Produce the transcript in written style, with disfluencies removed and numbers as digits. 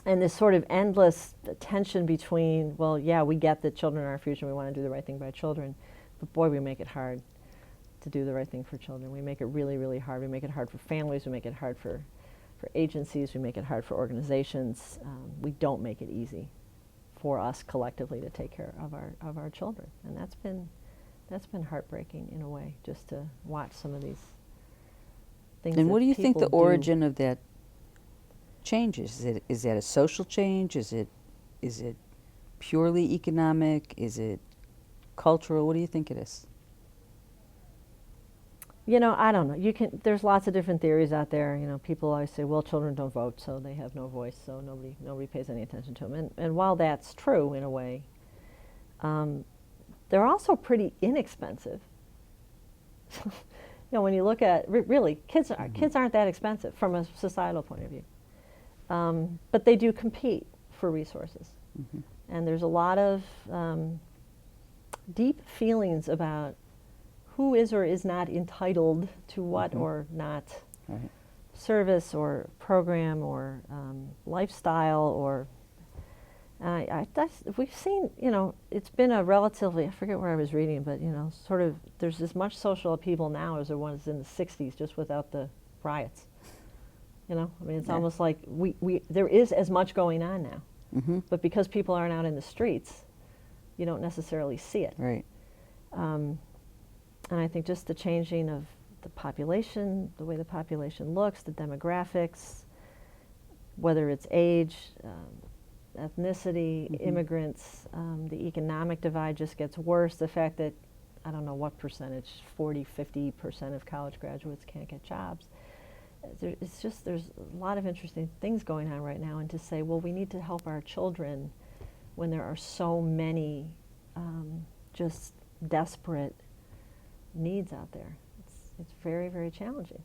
And this sort of endless tension between, well, yeah, we get that children are our future, we want to do the right thing by children, but boy, we make it hard to do the right thing for children. We make it really, really hard. We make it hard for families, we make it hard for agencies, we make it hard for organizations. We don't make it easy for us collectively to take care of our children. And that's been heartbreaking in a way, just to watch some of these things. And what do you think the do. origin of that change is? Is that a social change? Is it purely economic? Is it cultural? What do you think it is? You know, I don't know. There's lots of different theories out there. You know, people always say, well, children don't vote, so they have no voice, so nobody pays any attention to them. And while that's true in a way, they're also pretty inexpensive. You know, when you look at really, kids aren't that expensive from a societal point of view, but they do compete for resources, and there's a lot of deep feelings about who is or is not entitled to what or not service or program or lifestyle or we've seen, you know, it's been a relatively, I forget where I was reading, but, you know, sort of there's as much social upheaval now as there was in the 60s, just without the riots. You know, I mean, it's almost like there is as much going on now, but because people aren't out in the streets, you don't necessarily see it. Right. And I think just the changing of the population, the way the population looks, the demographics, whether it's age, ethnicity, immigrants, the economic divide just gets worse. The fact that, I don't know what percentage, 40, 50% of college graduates can't get jobs. There's a lot of interesting things going on right now, and to say, well, we need to help our children when there are so many just desperate needs out there. It's very, very challenging.